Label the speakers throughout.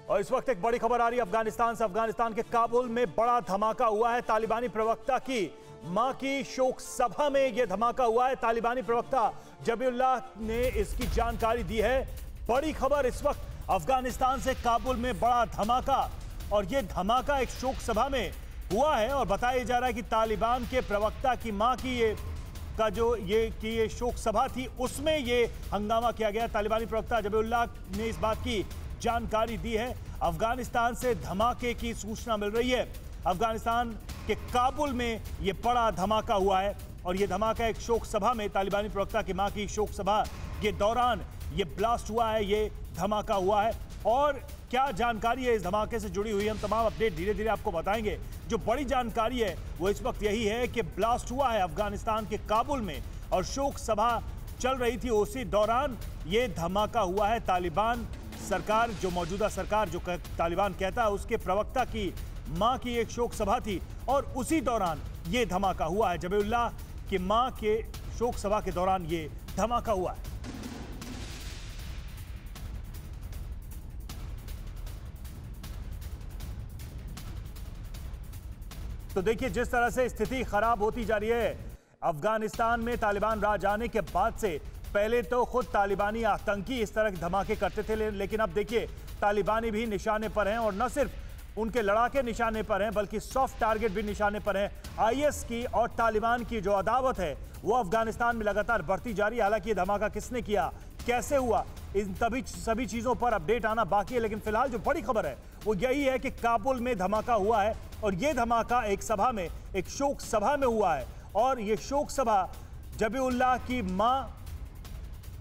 Speaker 1: और इस वक्त एक बड़ी खबर आ रही है अफगानिस्तान से। अफगानिस्तान के काबुल में बड़ा धमाका हुआ है। तालिबानी प्रवक्ता की मां की शोक सभा में यह धमाका हुआ है। तालिबानी प्रवक्ता जबीउल्लाह ने इसकी जानकारी दी है। बड़ी खबर इस वक्त अफगानिस्तान से, काबुल में बड़ा धमाका, और यह धमाका एक शोक सभा में हुआ है। और बताया जा रहा है कि तालिबान के प्रवक्ता की मां की ये शोक सभा थी, उसमें ये हंगामा किया गया। तालिबानी प्रवक्ता जबीउल्लाह ने इस बात की जानकारी दी है। अफगानिस्तान से धमाके की सूचना मिल रही है। अफगानिस्तान के काबुल में यह बड़ा धमाका हुआ है और यह धमाका एक शोक सभा में, तालिबानी प्रवक्ता की मां की शोक सभा के दौरान यह ब्लास्ट हुआ है, यह धमाका हुआ है। और क्या जानकारी है इस धमाके से जुड़ी हुई, हम तमाम अपडेट धीरे धीरे आपको बताएंगे। जो बड़ी जानकारी है वो इस वक्त यही है कि ब्लास्ट हुआ है अफगानिस्तान के काबुल में और शोक सभा चल रही थी, उसी दौरान ये धमाका हुआ है। तालिबान सरकार, जो मौजूदा सरकार जो तालिबान कहता है, उसके प्रवक्ता की मां की एक शोक सभा थी और उसी दौरान ये धमाका हुआ है। जबीउल्लाह की मां के शोक सभा के दौरान ये धमाका हुआ है। तो देखिए जिस तरह से स्थिति खराब होती जा रही है अफगानिस्तान में तालिबान राज आने के बाद से। पहले तो खुद तालिबानी आतंकी इस तरह के धमाके करते थे, लेकिन अब देखिए तालिबानी भी निशाने पर हैं और न सिर्फ उनके लड़ाके निशाने पर हैं बल्कि सॉफ्ट टारगेट भी निशाने पर हैं। आईएस की और तालिबान की जो अदावत है वो अफगानिस्तान में लगातार बढ़ती जा रही है। हालांकि ये धमाका किसने किया, कैसे हुआ, इन सभी चीजों पर अपडेट आना बाकी है, लेकिन फिलहाल जो बड़ी खबर है वो यही है कि काबुल में धमाका हुआ है और यह धमाका एक सभा में, एक शोक सभा में हुआ है। और यह शोक सभा जबीउल्लाह की मां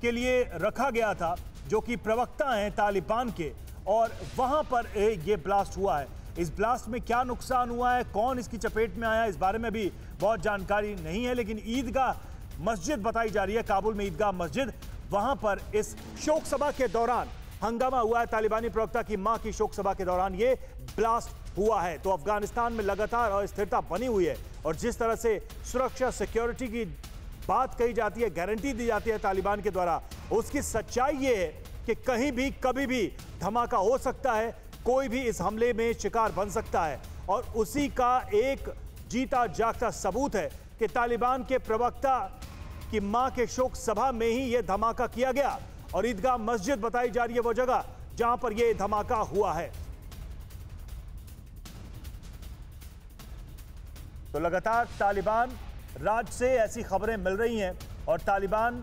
Speaker 1: के लिए रखा गया था, जो कि प्रवक्ता हैं तालिबान के, और वहां पर यह ब्लास्ट हुआ है। इस ब्लास्ट में क्या नुकसान हुआ है, कौन इसकी चपेट में आया, इस बारे में भी बहुत जानकारी नहीं है। लेकिन ईदगाह मस्जिद बताई जा रही है, काबुल में ईदगाह मस्जिद, वहां पर इस शोक सभा के दौरान हंगामा हुआ है। तालिबानी प्रवक्ता की मां की शोक सभा के दौरान यह ब्लास्ट हुआ है। तो अफगानिस्तान में लगातार अस्थिरता बनी हुई है और जिस तरह से सुरक्षा, सिक्योरिटी की बात कही जाती है, गारंटी दी जाती है तालिबान के द्वारा, उसकी सच्चाई ये है कि कहीं भी कभी भी धमाका हो सकता है, कोई भी इस हमले में शिकार बन सकता है। और उसी का एक जीता जागता सबूत है कि तालिबान के प्रवक्ता की मां के शोक सभा में ही यह धमाका किया गया और ईदगाह मस्जिद बताई जा रही है वो जगह जहां पर यह धमाका हुआ है। तो लगातार तालिबान राज से ऐसी खबरें मिल रही हैं और तालिबान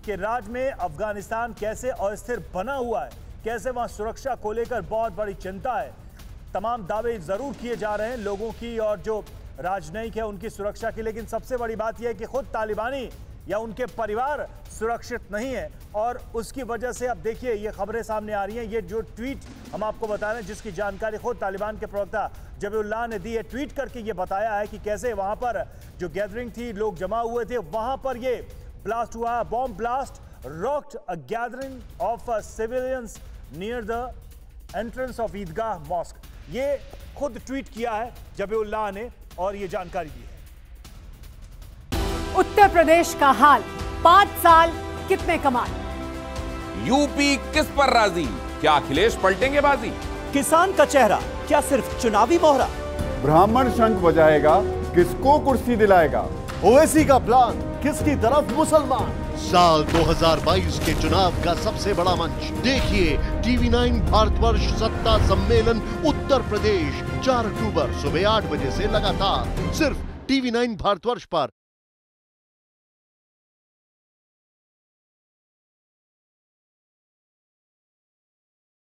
Speaker 1: के राज में अफगानिस्तान कैसे अस्थिर बना हुआ है, कैसे वहां सुरक्षा को लेकर बहुत बड़ी चिंता है। तमाम दावे जरूर किए जा रहे हैं लोगों की और जो राजनयिक है उनकी सुरक्षा की, लेकिन सबसे बड़ी बात यह है कि खुद तालिबानी या उनके परिवार सुरक्षित नहीं है। और उसकी वजह से अब देखिए ये खबरें सामने आ रही हैं। ये जो ट्वीट हम आपको बता रहे हैं जिसकी जानकारी खुद तालिबान के प्रवक्ता जबीउल्लाह ने दी है, ट्वीट करके ये बताया है कि कैसे वहां पर जो गैदरिंग थी, लोग जमा हुए थे, वहां पर ये ब्लास्ट हुआ। Bomb blast rocked a gathering of civilians near the entrance of Eidgah mosque. ये खुद ट्वीट किया है जबीउल्लाह ने और ये जानकारी दी है।
Speaker 2: उत्तर प्रदेश का हाल, 5 साल कितने कमाल।
Speaker 3: यूपी किस पर राजी, क्या अखिलेश पलटेंगे बाजी।
Speaker 1: किसान का चेहरा क्या सिर्फ चुनावी मोहरा,
Speaker 4: ब्राह्मण शंख बजाएगा किसको कुर्सी दिलाएगा।
Speaker 5: ओवैसी का प्लान किसकी तरफ मुसलमान।
Speaker 6: साल 2022 के चुनाव का सबसे बड़ा मंच देखिए TV9 भारतवर्ष सत्ता सम्मेलन उत्तर प्रदेश 4 अक्टूबर सुबह 8 बजे से लगातार सिर्फ TV9 भारतवर्ष पर।